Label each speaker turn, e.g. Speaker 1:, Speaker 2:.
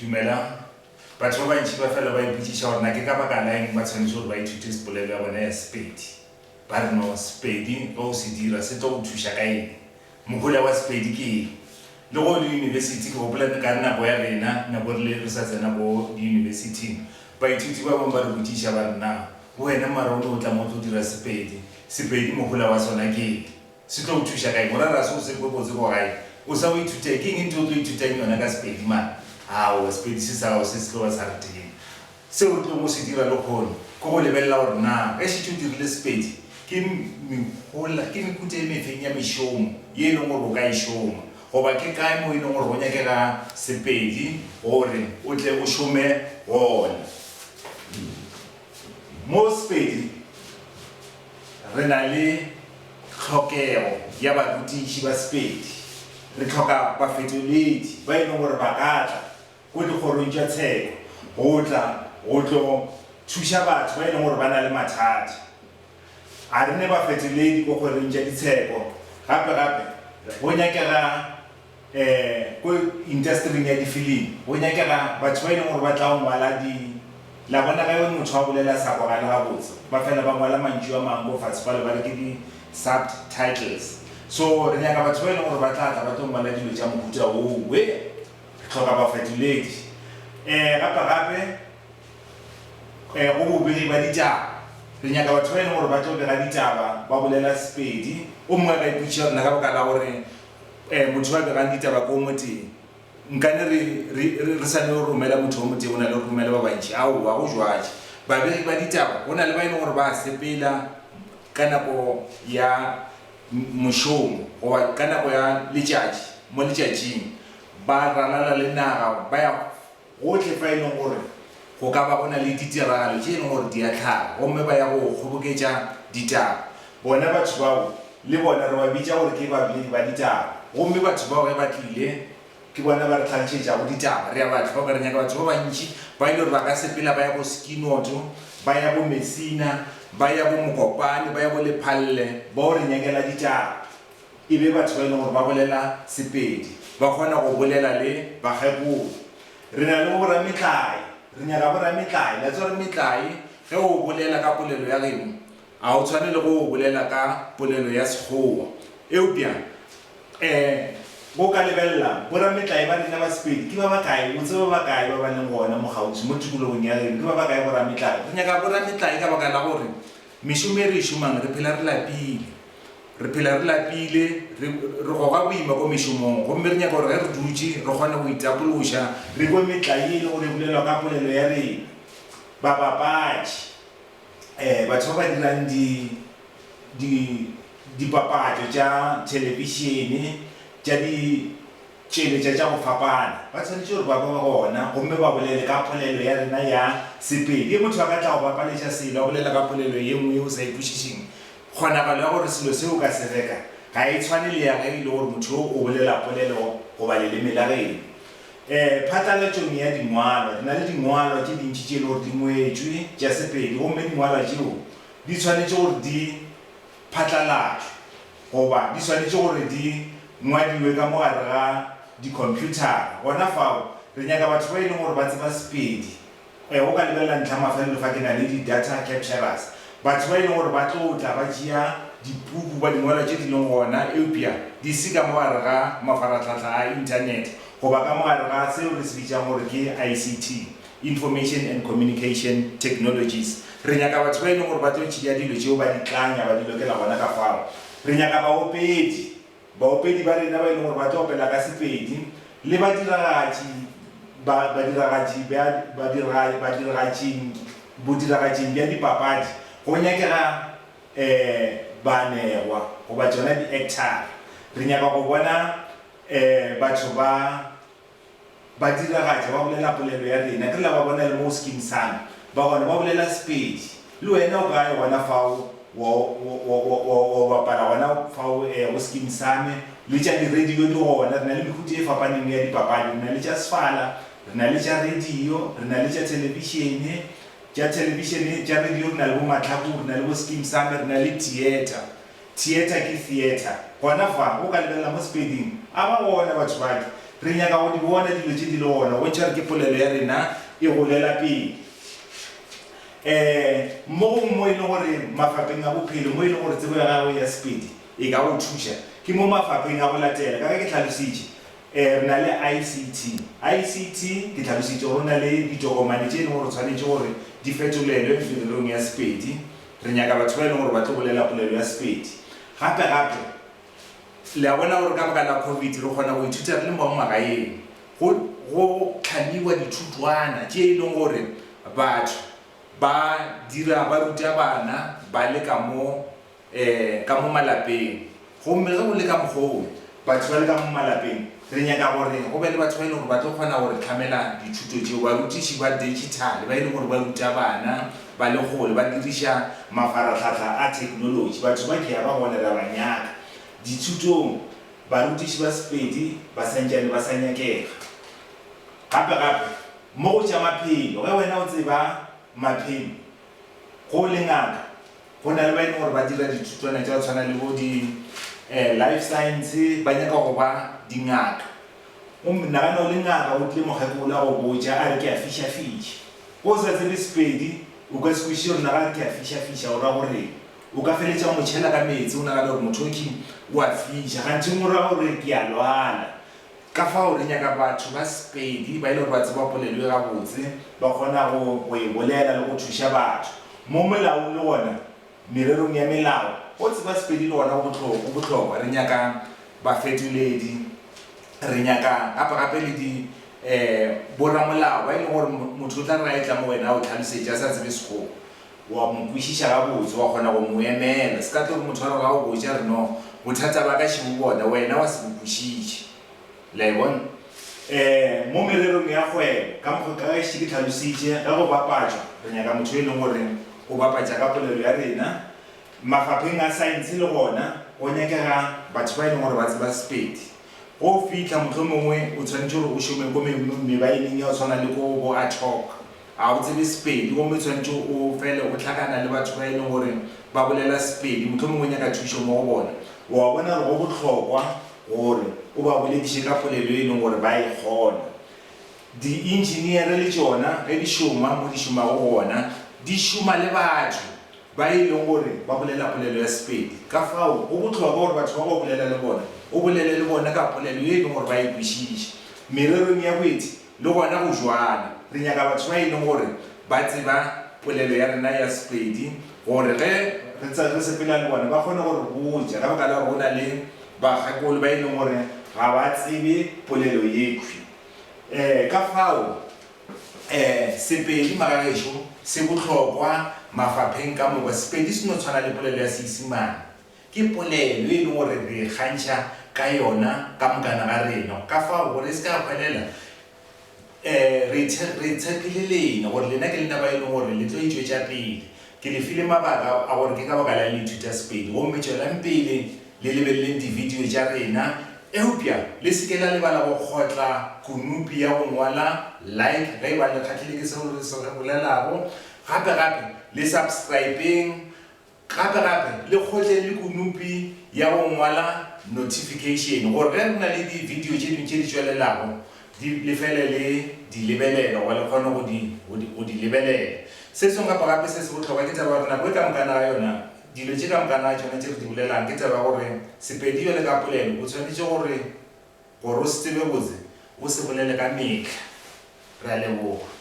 Speaker 1: Dumela batho ba bantši ba fela ba ipotšiša gore na ke ka baka la eng ba tshwanetse gore ba ithute sepolelo ya bona ya Sepedi. Ba re no Sepedi go se dira se tlo go thuša ka eng. Mogola wa Sepedi ke eng. Le go le university ke gopola ka nako ya rena nako re sa tsena go di-university baithuti ba bangwe ba re botšiša ba re na wena mara o tla mo tlo dira Sepedi. Sepedi mogola wa sona ke eng. Se tlo go thuša ka eng. Morara se o se botse go gae o sa o ithute ke eng ntho o tlo ithutang yona ka Sepedi man. Sepedi se sa se tlo sa re teng. Se o tlo mo se dira le kgone go go lebella gore na e se tlo dirile Sepedi ke megola ke mekuta e mefeng ya mešomo ye leng gore o ka e šoma goba ke kae mo e leng gore go nyakega Sepedi gore o tle o šome gona. Mo Sepedi re na le tlhokego ya barutiši ba Sepedi. Re tlhoka bafetoledi ba e leng gore ba ka tla go dikgorong tša tsheko go tla go tlo thuša batho ba e leng gore ba na le mathata. A re ne bafetoledi ko kgorong tša ditsheko gape go nyakega ko industry ya difilimi go nyakega batho ba e leng gore ba tla go ngwala la bona ga yo motho wa bolela sa kwagale gabotse ba fela ba ngwala mantšu a mangwe go fatshe ba le ba re ke di-subtitles. So re nyaka batho ba e leng gore ba tla tla ba tlo ngwala dilo tša mohuta oo re tlhoka bafetoledi. Gape go bobedi ba ditaba re nyaka batho ba e leng gore ba tlo bega ditaba ba bolela Sepedi o mongwe ka ipotšiša rena ka baka la gore motho ba begang ditaba ko mo teng nkane re sa ne o romela motho o mo teng o na le go romela ba bantši ao wa go jwatše babegi ba ditaba go na le ba e leng gore ba sepela ka nako ya mošomo goba ka nako ya letšatši mo letšatšing ba ralala le naga ba ya gotlhe fa e leng gore go ka ba go na le ditiragalo tše e leng gore di a tlhaga gomme ba ya go kgoboketša ditaba. Bona batho bao le bona re ba bitša gore ke babedi ba ditaba gomme batho bao ge ba tlile ke bona ba re tlhalošetšago ditaba re ya batho bao ka re nyaka batho ba bantši ba ile gore ba ka sepela ba ya go Skinoto ba ya go Messina ba ya go Mokopane ba ya go Lephalle bao re nyakela ditaba e be batho ba e leng gore ba bolela Sepedi ba kgona go bolela le bagekolo. Re na le borametlai re nyaka borametlai la tsore metlai ge o bolela ka polelo ya geno a o tshwane le go bolela ka polelo ya Sekgowa eupša go ka lebelela borametlai ba rena ba Sepedi ke ba bakae botse ba bakae ba ba leng gona mo gautsi mo tikologong ya geno ke ba bakae borametlai. Re nyaka borametlai ka baka la gore mešomo e re e šomang re phela re lapile re goga boima ko mešomong gomme re nyaka gore ge re dutše re kgone go itapološa re ko metlai e le gore bolelwa ka polelo ya rena. Bapapatši batho ba ba dirang dipapatšo tša telebišene tša ditšheletša tša go fapana ba tshwanetse gore ba ba gona gomme ba bolele ka polelo ya rena ya Sepedi. Ye motho a ka tla go bapaletša selo a bolela ka polelo ye nngwe o sa ikwešišeng kgonagalo ya gore selo se o ka se reka ga e tshwane le ya ge e le gore motho o bolela polelo goba leleme la geno. Phatlalatšong ya dingwalwa re na le dingwalwa tše dintši tše e le gore di ngwetšwe tša Sepedi gomme dingwalwa tšeo di tshwanetse gore di phatlalatšwe goba di tshwanetse gore di ngwadiwe ka mogare ga dikhomphuthara. Gona fao re nyaka batho ba e leng gore ba tseba Sepedi go ka lebelela ntlha mafelelo fa ke na le di-data capturers batho ba e leng gore ba tlo tla ba tšea dipuku ba dingwalwa tše di leng gona eupša di se ka mogare ga mafaratlhatlha a internet goba ka mogare ga seo re se bitšang gore ke ICT, Information and Communication Technologies. Re nyaka batho ba e leng gore ba tlo tšea dilo tšeo ba di tlanya ba di lokela gona ka fao. Re nyaka baopedi ba rena ba e leng gore ba tlo opela ka Sepedi le bodiragatsing bja dipapadi go nyakega baanegwa goba tsona di-actor. Re nyaka go bona batho ba diragatša ba bolela polelo ya rena ke la ba bona le mo Skeem Saam ba gona ba bolela Sepedi le wena o kae gona fao o bapala gona fao go Skeem Saam le tša di-radio di gona. Re na le mehuta e fapaneng ya dipapadi re na le tša sefala re na le tša radio re na le tša telebišene tša radio re na le bo Matlhako re na le bo Skeem Saam re na le theater ke theater gona fa go ka lebelela mo Sepeding a ba gona batho bake re nyaka go di bona dilo tse di le gona go ntšha re ke polelo ya rena e golela pele mo e leng gore mafapheng a bophelo mo e leng gore tsebo ya gago ya Sepedi e ka go thuša ke mo mafapheng a go latela ka ke tlhalositše re na le ICT ke tlhalositše gore na le ditokomane tše e leng gore tshwanetse gore di fetolelwe polelong ya Sepedi re nyaka batho ba e leng gore ba tlo bolela polelo ya Sepedi gape le a bona gore ka baka la COVID re kgona go ithuta re le mo magaeng go tlhamiwa dithutwana tše e leng gore batho ba dira ba ruta bana ba le ka mo malapeng gomme ge go le ka mokgwa batho ba le ka mo malapeng re nyaka gore go be le batho ba e leng gore ba tlo kgona gore tlhamela dithuto tšeo barutiši ba digital ba e leng gore ba ruta bana ba le gole ba diriša mafaratlhatlha a technology batho ba ke ya ba gonela banyaka dithutong barutiši ba Sepedi ba santšane ba sa nyakega gape mo go tša maphelo ge wena o tseba maphelo go le ngaka go na le ba e leng gore ba dira dithutwana tša go tshwana le bo life science ba nyaka go ba dingaka nagana o le ngaka o tle mokgekolo go botša a re ke a fiša go sa tsebe Sepedi o ka se kwešiše gore naga ke a fiša o ra gore o ka feletša motšhela ka metsi o nagana gore motho o a fiša gantši mo ra gore ke a lwala ka fao re nyaka batho ba Sepedi ba ile gore ba tseba polelo e gabotse ba kgona go e bolela le go thuša batho mo molaong le gona mererong ya melao o tseba Sepedi le gona go bohlokwa re nyaka bafetoledi re nyaka gape le di boramolao ba e leng gore motho o tla re a etla mo wena o tlhalosetša sa tsebe sekgowa wa mo kwešiša gabotse wa kgona go mo emela se ka tlo gore motho wa re ga o botša re no bothata ba ka šimo bona wena wa se bokwešiše la e bona mo mererong ya kgwebo ka mokgwa ka gaešite ke tlhalositše ga go bapatšwa re nyaka motho e leng gore o bapatša ka polelo ya rena mafapheng a science le gona go nyakega batho ba e leng gore ba tseba Sepedi go fitlha motlho mongwe o tshwanetse gore o šome ko mebaeneng ya o tshwana le ko bo atalk a o tsebe Sepedi gomme o tshwanetse o fele o tlhakana le batho ba e leng gore ba bolela Sepedi motlho mongwe nyaka thušo mo go bona wa bona gore go bohlokwa gore o ba bolediše ka polelo e leng gore ba e kgona di-engineer le tšona ge di šoma mo di šomago gona di šoma le batho ba e leng gore ba bolela polelo ya Sepedi ka fao go bohlokwa gore batho ba go bolela le bona o bolele le bona ka polelo e leng gore ba e kwešiše mererong ya boeti le gona go jwana re nyaka batho ba e leng gore ba tseba polelo ya rena ya Sepedi gore ge re sepela le bona ba kgone gore botša ka baka la gore go na le bagakolo ba e leng gore ga ba tsebe polelo yekhwi ka fao Sepedi magagešo se bohlokwa mafapheng ka moka Sepedi se no tshwana le polelo ya Seesimane ke polelo e leng gore re kgantšha ka yona ka mokana ga rena ka fao gore se ka kgwelela re tshepile lena gore lena ke lena ba e leng gore le tlo itšwetša pele ke le file mabaka a gore ke ka baka la le ithuta Sepedi gomme tšwelang pele le lebeleleng divideo tša rena eupša le seke la lebala go kgotla kunupi ya go ngwala like ge e ba le kgatlhile ke seo re se re bolelago gape le subscribeng gape le kgotle le kunupi ya go ngwala notification gore ge re na le di-video tše dingwe tše di tšwelelago le fele le di lebelela gore le kgone go di lebelela se sengwe gape se se bohlokwa ke taba gore nako e ka mokana ga yona dilo tše ka mokana ga tšona tše re di bolelang ke taba gore Sepedi le ka polelo o tshwanetse gore o se tsebe botse o se bolele ka metlha re a leboga.